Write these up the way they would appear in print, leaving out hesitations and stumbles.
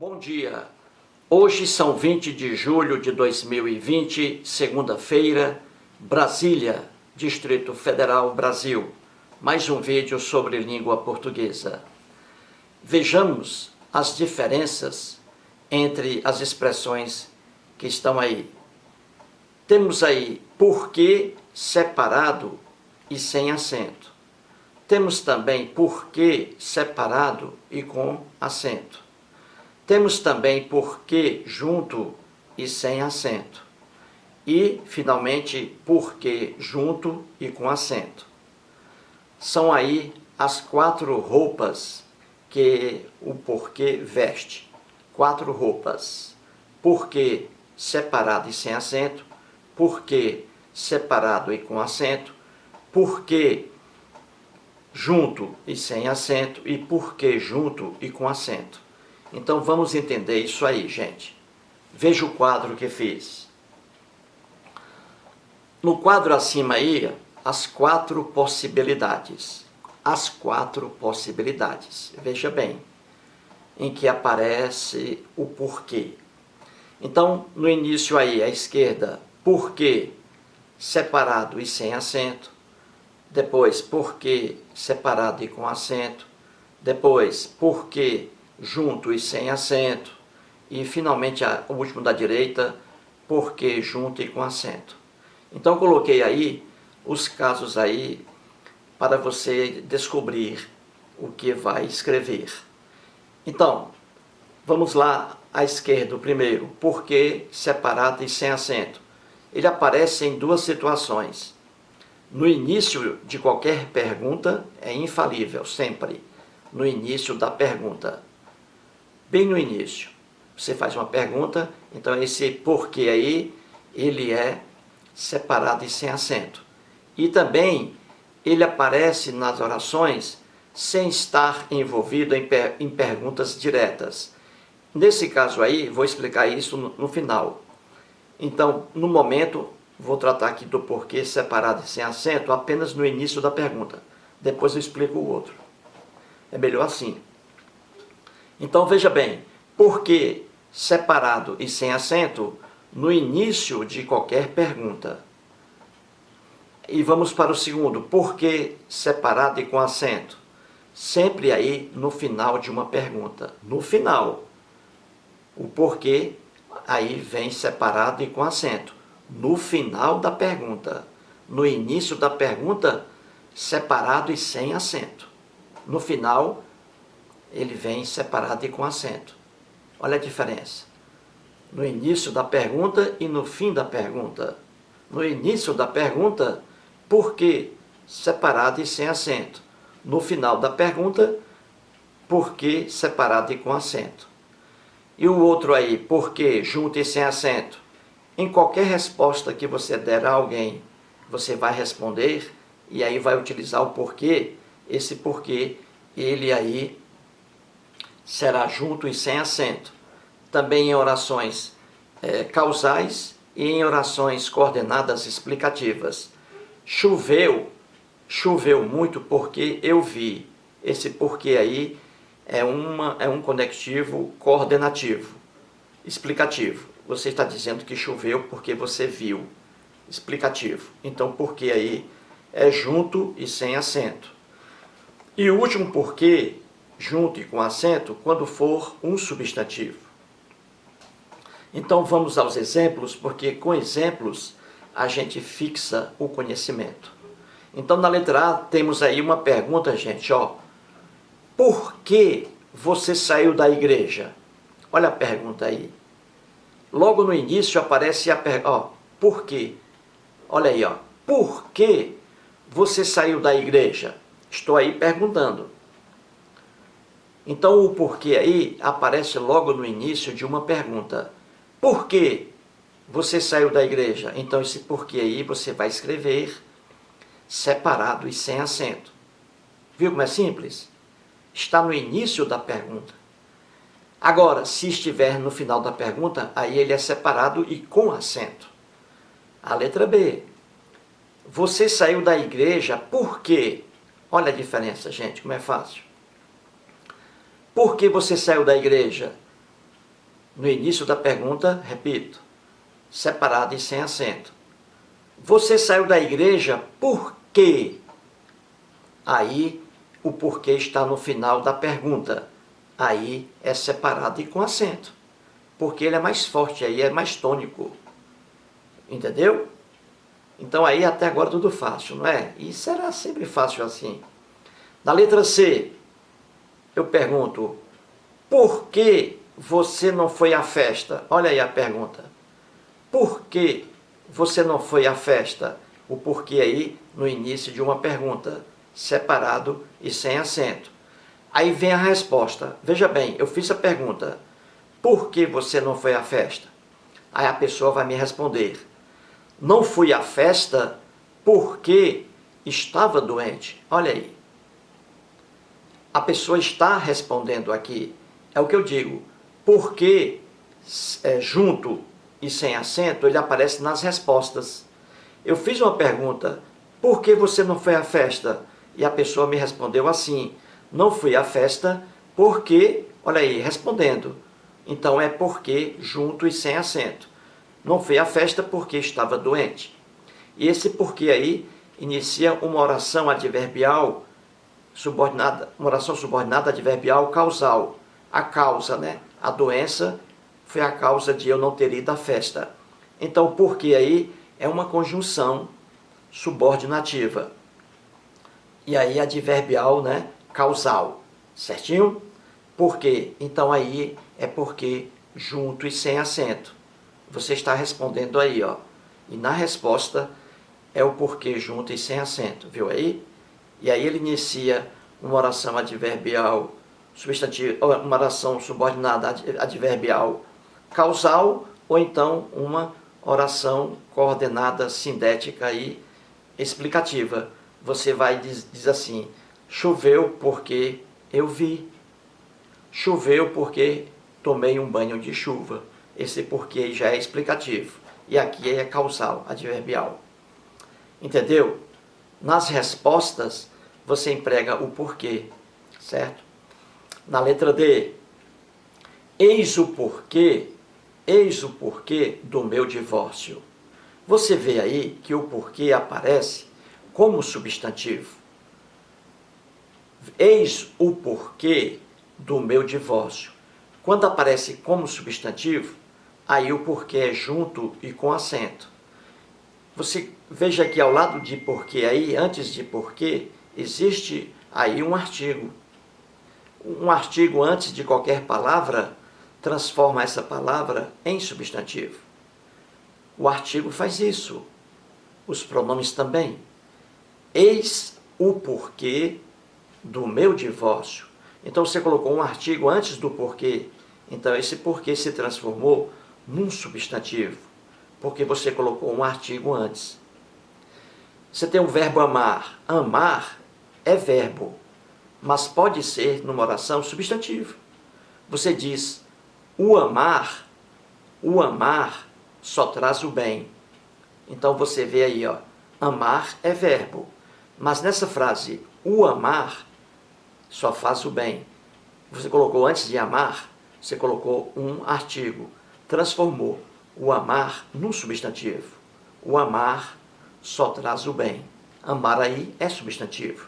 Bom dia, hoje são 20 de julho de 2020, segunda-feira, Brasília, Distrito Federal, Brasil. Mais um vídeo sobre língua portuguesa. Vejamos as diferenças entre as expressões que estão aí. Temos aí porquê separado e sem acento. Temos também porquê separado e com acento. Temos também porquê junto e sem acento. E, finalmente, porquê junto e com acento. São aí as 4 roupas que o porquê veste. 4 roupas. Porquê separado e sem acento. Porquê separado e com acento. Porquê junto e sem acento. E porquê junto e com acento. Então vamos entender isso aí, gente. Veja o quadro que fiz. No quadro acima aí, as 4 possibilidades. As 4 possibilidades. Veja bem, em que aparece o porquê. Então, no início aí, à esquerda, porquê separado e sem acento. Depois, porquê separado e com acento. Depois, porquê junto e sem acento, e finalmente o último da direita, porquê junto e com acento. Então coloquei aí os casos aí para você descobrir o que vai escrever. Então, vamos lá à esquerda, o primeiro, porquê separado e sem acento. Ele aparece em 2 situações. No início de qualquer pergunta, é infalível, sempre, no início da pergunta. Bem no início, você faz uma pergunta, então esse porquê aí, ele é separado e sem acento. E também ele aparece nas orações sem estar envolvido em perguntas diretas. Nesse caso aí, vou explicar isso no final. Então, no momento, vou tratar aqui do porquê separado e sem acento apenas no início da pergunta. Depois eu explico o outro. É melhor assim. Então veja bem, porquê separado e sem acento no início de qualquer pergunta. E vamos para o segundo, porquê separado e com acento. Sempre aí no final de uma pergunta. No final, o porquê aí vem separado e com acento. No final da pergunta. No início da pergunta, separado e sem acento. No final, ele vem separado e com acento. Olha a diferença. No início da pergunta e no fim da pergunta. No início da pergunta, porquê separado e sem acento. No final da pergunta, porquê separado e com acento. E o outro aí, porquê junto e sem acento. Em qualquer resposta que você der a alguém, você vai responder e aí vai utilizar o porquê. Esse porquê, ele aí será junto e sem acento. Também em orações causais e em orações coordenadas explicativas. Choveu muito porque eu vi. Esse porquê aí é um conectivo coordenativo, explicativo. Você está dizendo que choveu porque você viu. Explicativo. Então, porquê aí é junto e sem acento. E o último porquê, junto e com acento, quando for um substantivo. Então vamos aos exemplos, porque com exemplos a gente fixa o conhecimento. Então na letra A temos aí uma pergunta, gente, ó. Por que você saiu da igreja? Olha a pergunta aí. Logo no início aparece a pergunta, ó, por quê? Olha aí, ó. Por que você saiu da igreja? Estou aí perguntando. Então o porquê aí aparece logo no início de uma pergunta. Por que você saiu da igreja? Então esse porquê aí você vai escrever separado e sem acento. Viu como é simples? Está no início da pergunta. Agora, se estiver no final da pergunta, aí ele é separado e com acento. A letra B. Você saiu da igreja por quê? Olha a diferença, gente, como é fácil. Por que você saiu da igreja? no início da pergunta, repito, separado e sem acento. Você saiu da igreja por quê? Aí o porquê está no final da pergunta. Aí é separado e com acento. Porque ele é mais forte, aí é mais tônico. Entendeu? Então aí até agora tudo fácil, não é? E será sempre fácil assim. Na letra C, eu pergunto, por que você não foi à festa? Olha aí a pergunta. Por que você não foi à festa? O porquê aí no início de uma pergunta, separado e sem acento. Aí vem a resposta. Veja bem, eu fiz a pergunta, por que você não foi à festa? Aí a pessoa vai me responder, não fui à festa porque estava doente. Olha aí. A pessoa está respondendo aqui. É o que eu digo. Porque junto e sem acento, ele aparece nas respostas. Eu fiz uma pergunta, por que você não foi à festa? E a pessoa me respondeu assim, não fui à festa porque, olha aí, respondendo. Então é porque junto e sem acento. Não fui à festa porque estava doente. E esse porquê aí inicia uma oração adverbial subordinada, uma oração subordinada adverbial causal. A causa, né? A doença foi a causa de eu não ter ido à festa. Então, o porquê aí é uma conjunção subordinativa. E aí adverbial, né? Causal. Certinho? Por quê? Então aí é porque junto e sem acento. Você está respondendo aí, ó. E na resposta é o porquê junto e sem acento, viu aí? E aí ele inicia uma oração adverbial substantiva, uma oração subordinada adverbial causal, ou então uma oração coordenada sindética e explicativa. Você vai diz assim, choveu porque eu vi. Choveu porque tomei um banho de chuva. Esse porquê já é explicativo. E aqui é causal, adverbial. Entendeu? Nas respostas, você emprega o porquê, certo? Na letra D, eis o porquê do meu divórcio. Você vê aí que o porquê aparece como substantivo. Eis o porquê do meu divórcio. Quando aparece como substantivo, aí o porquê é junto e com acento. Você veja que ao lado de porquê aí, antes de porquê, existe aí um artigo. Um artigo antes de qualquer palavra transforma essa palavra em substantivo. O artigo faz isso. Os pronomes também. Eis o porquê do meu divórcio. Então você colocou um artigo antes do porquê. Então esse porquê se transformou num substantivo, porque você colocou um artigo antes. Você tem o verbo amar. Amar é verbo, mas pode ser, numa oração, substantivo. Você diz, o amar só traz o bem. Então você vê aí, ó, amar é verbo, mas nessa frase, o amar só faz o bem. Você colocou antes de amar, você colocou um artigo, transformou o amar num substantivo. O amar só traz o bem. Amar aí é substantivo.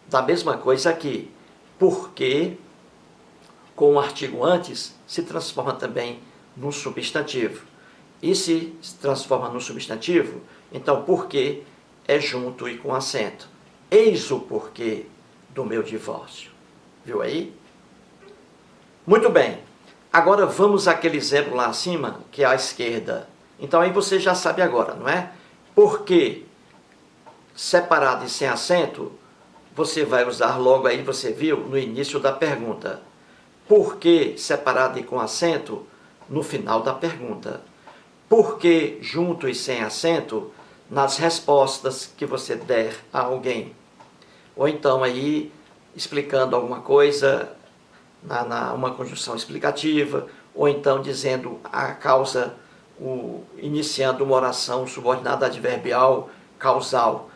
Da mesma coisa aqui, porque com o artigo antes se transforma também num substantivo. E se transforma num substantivo, então porque é junto e com acento. Eis o porquê do meu divórcio. Viu aí? Muito bem. Agora vamos àquele exemplo lá acima, que é à esquerda. Então aí você já sabe agora, não é? Porque separado e sem acento, você vai usar logo aí, você viu, no início da pergunta. Por que separado e com acento? No final da pergunta. Por que junto e sem acento? Nas respostas que você der a alguém. Ou então aí, explicando alguma coisa, uma conjunção explicativa, ou então dizendo a causa, iniciando uma oração subordinada adverbial causal,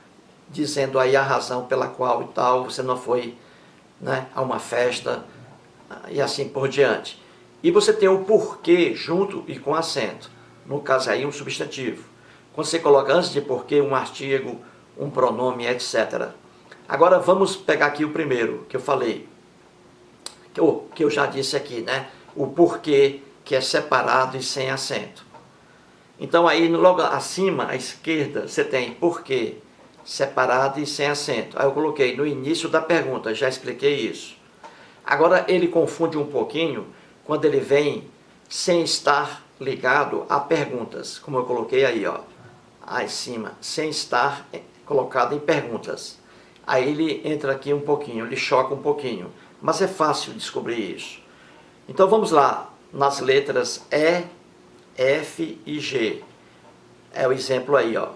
dizendo aí a razão pela qual e tal, você não foi, né, a uma festa, e assim por diante. E você tem o porquê junto e com acento. No caso aí, um substantivo. Quando você coloca antes de porquê um artigo, um pronome, etc. Agora vamos pegar aqui o primeiro que eu falei, que eu já disse aqui, né? O porquê, que é separado e sem acento. Então aí logo acima, à esquerda, você tem porquê, separado e sem acento. Aí eu coloquei no início da pergunta, já expliquei isso. Agora ele confunde um pouquinho quando ele vem sem estar ligado a perguntas, como eu coloquei aí, ó, aí em cima, sem estar colocado em perguntas. Aí ele entra aqui um pouquinho, ele choca um pouquinho, mas é fácil descobrir isso. Então vamos lá, nas letras E, F e G. É o exemplo aí, ó.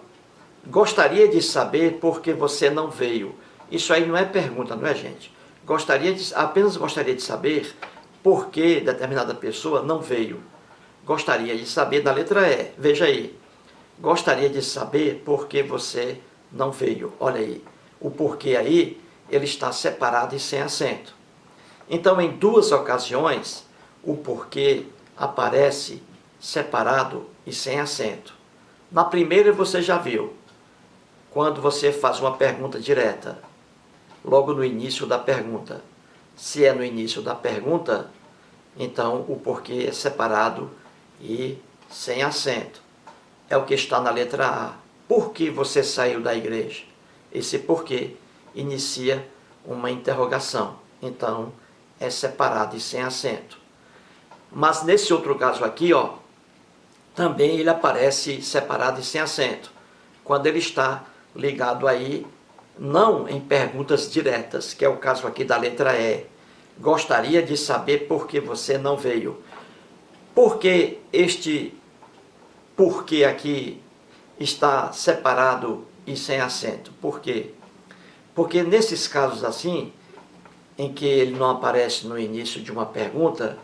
Gostaria de saber por que você não veio. Isso aí não é pergunta, não é, gente? Apenas gostaria de saber por que determinada pessoa não veio. Gostaria de saber da letra E. Veja aí. Gostaria de saber por que você não veio. Olha aí. O porquê aí, ele está separado e sem acento. Então, em duas ocasiões, o porquê aparece separado e sem acento. Na primeira você já viu, quando você faz uma pergunta direta, logo no início da pergunta. Se é no início da pergunta, então o porquê é separado e sem acento. É o que está na letra A. Por que você saiu da igreja? Esse porquê inicia uma interrogação. Então, é separado e sem acento. Mas nesse outro caso aqui, ó, também ele aparece separado e sem acento. Quando ele está ligado aí, não em perguntas diretas, que é o caso aqui da letra E. Gostaria de saber por que você não veio. Por que este porquê aqui está separado e sem acento? Por quê? Porque nesses casos assim, em que ele não aparece no início de uma pergunta,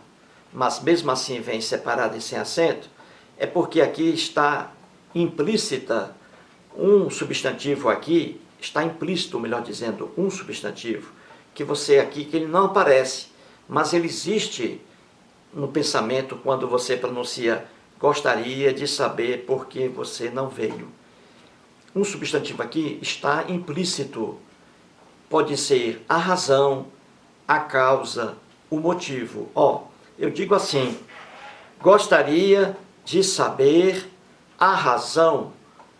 mas mesmo assim vem separado e sem acento, é porque aqui está implícita um substantivo aqui, está implícito, melhor dizendo, um substantivo, que ele não aparece, mas ele existe no pensamento quando você pronuncia gostaria de saber por que você não veio. Um substantivo aqui está implícito. Pode ser a razão, a causa, o motivo. Ó, eu digo assim, gostaria de saber a razão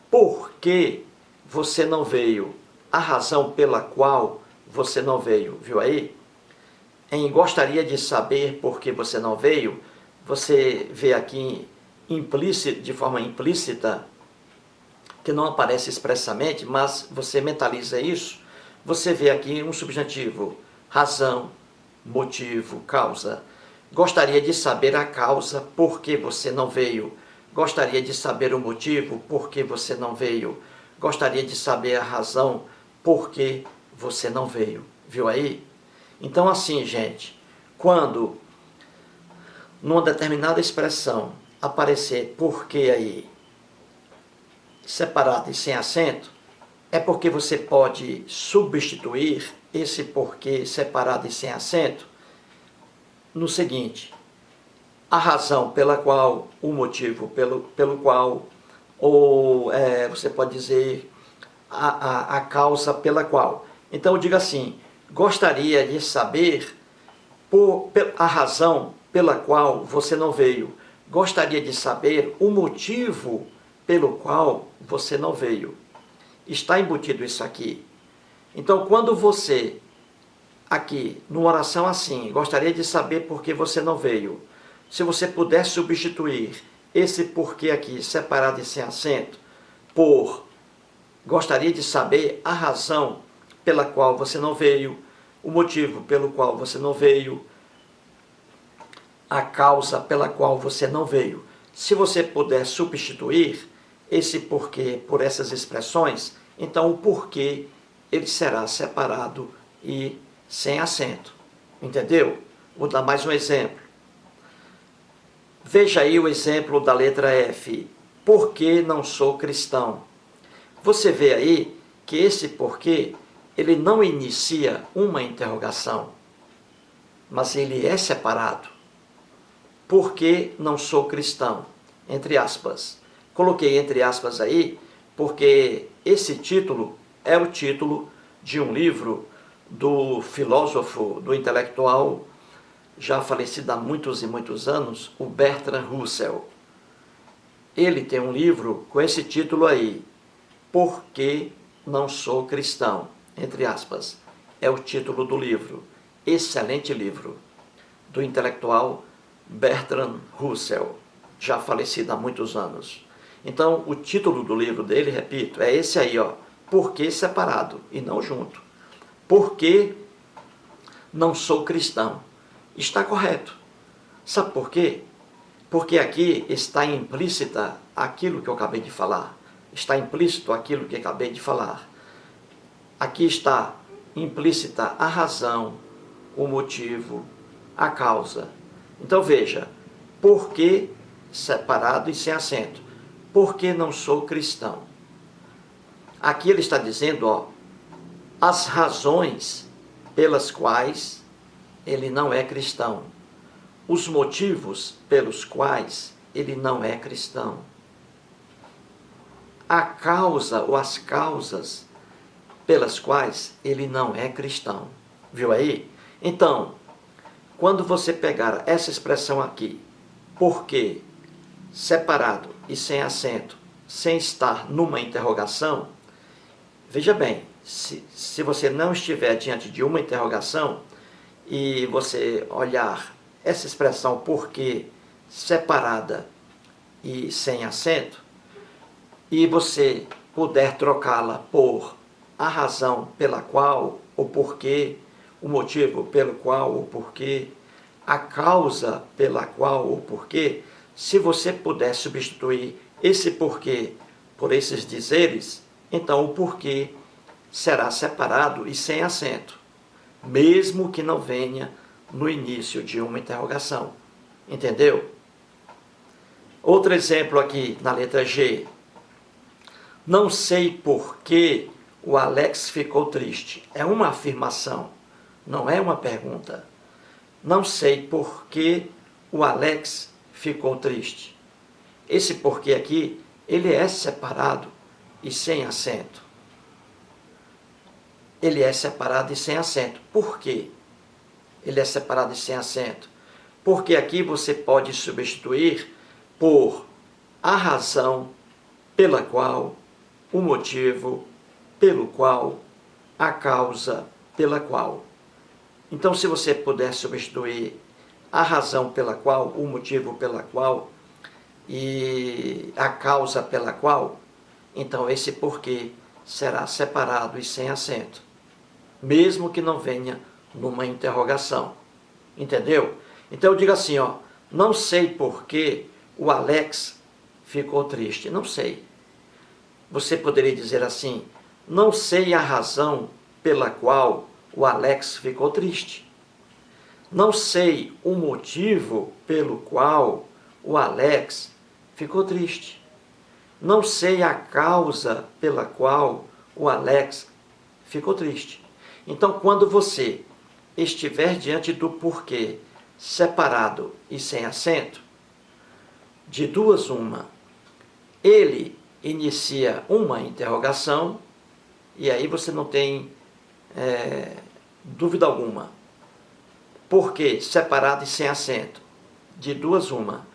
por que você não veio, a razão pela qual você não veio, viu aí? Em gostaria de saber por que você não veio, você vê aqui implícito, de forma implícita, que não aparece expressamente, mas você mentaliza isso, você vê aqui um substantivo, razão, motivo, causa. Gostaria de saber a causa por que você não veio. Gostaria de saber o motivo por que você não veio. Gostaria de saber a razão por que você não veio. Viu aí? Então assim, gente, quando numa determinada expressão aparecer porquê aí separado e sem acento, é porque você pode substituir esse porquê separado e sem acento no seguinte: a razão pela qual, o motivo pelo qual, ou você pode dizer a causa pela qual. Então eu digo assim, gostaria de saber a razão pela qual você não veio. Gostaria de saber o motivo pelo qual você não veio. Está embutido isso aqui. Então quando você, aqui, numa oração assim, gostaria de saber por que você não veio, se você puder substituir esse porquê aqui, separado e sem acento, por gostaria de saber a razão pela qual você não veio, o motivo pelo qual você não veio, a causa pela qual você não veio. Se você puder substituir esse porquê por essas expressões, então o porquê ele será separado e sem acento. Entendeu? Vou dar mais um exemplo. Veja aí o exemplo da letra F. Por que não sou cristão? Você vê aí que esse porquê, ele não inicia uma interrogação, mas ele é separado. Por que não sou cristão? Entre aspas. Coloquei entre aspas aí, porque esse título é o título de um livro do filósofo, do intelectual, já falecido há muitos e muitos anos, o Bertrand Russell. Ele tem um livro com esse título aí, Por que não sou cristão? Entre aspas. É o título do livro. Excelente livro, do intelectual Bertrand Russell, já falecido há muitos anos. Então, o título do livro dele, repito, é esse aí, ó. Por que separado e não junto? Por que não sou cristão? Está correto. Sabe por quê? Porque aqui está implícita aquilo que eu acabei de falar. Está implícito aquilo que acabei de falar. Aqui está implícita a razão, o motivo, a causa. Então veja, por que separado e sem acento? Porque não sou cristão. Aqui ele está dizendo, ó, as razões pelas quais ele não é cristão. Os motivos pelos quais ele não é cristão. A causa ou as causas pelas quais ele não é cristão. Viu aí? Então, quando você pegar essa expressão aqui, porque separado e sem acento, sem estar numa interrogação, veja bem, se você não estiver diante de uma interrogação e você olhar essa expressão porque separada e sem acento, e você puder trocá-la por a razão pela qual, o porquê, o motivo pelo qual, o porquê, a causa pela qual, o porquê, se você puder substituir esse porquê por esses dizeres, então o porquê será separado e sem acento, mesmo que não venha no início de uma interrogação. Entendeu? Outro exemplo aqui na letra G. Não sei por que o Alex ficou triste. É uma afirmação, não é uma pergunta. Não sei por que o Alex ficou triste. Esse porquê aqui, ele é separado e sem acento. Ele é separado e sem acento. Por quê? Ele é separado e sem acento. Porque aqui você pode substituir por a razão pela qual, o motivo pelo qual, a causa pela qual. Então, se você puder substituir a razão pela qual, o motivo pela qual e a causa pela qual, então esse porquê será separado e sem acento, mesmo que não venha numa interrogação. Entendeu? Então eu digo assim, ó, não sei por que o Alex ficou triste. Não sei. Você poderia dizer assim, não sei a razão pela qual o Alex ficou triste. Não sei o motivo pelo qual o Alex ficou triste. Não sei a causa pela qual o Alex ficou triste. Então, quando você estiver diante do porquê, separado e sem acento, de duas uma, ele inicia uma interrogação, e aí você não tem dúvida alguma. Porque separado e sem acento, de duas uma,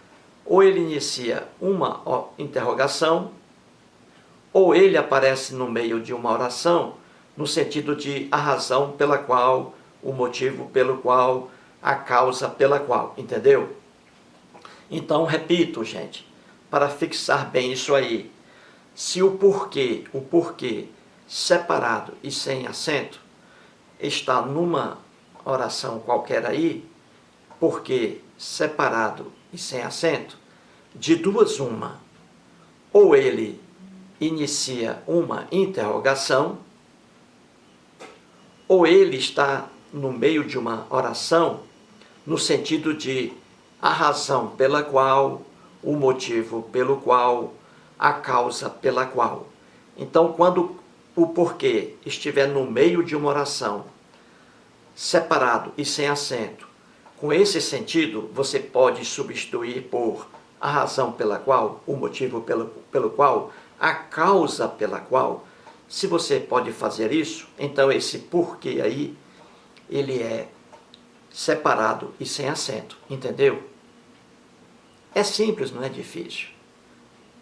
ou ele inicia uma interrogação, ou ele aparece no meio de uma oração, no sentido de a razão pela qual, o motivo pelo qual, a causa pela qual, entendeu? Então, repito, gente, para fixar bem isso aí, se o porquê separado e sem acento está numa oração qualquer aí, porque separado e sem acento, de duas uma, ou ele inicia uma interrogação, ou ele está no meio de uma oração, no sentido de a razão pela qual, o motivo pelo qual, a causa pela qual. Então, quando o porquê estiver no meio de uma oração, separado e sem acento, Com esse sentido, você pode substituir por a razão pela qual, o motivo pelo qual, a causa pela qual. Se você pode fazer isso, então esse porquê aí, ele é separado e sem acento, entendeu? É simples, não é difícil.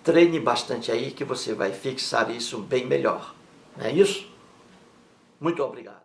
Treine bastante aí que você vai fixar isso bem melhor. Não é isso? Muito obrigado.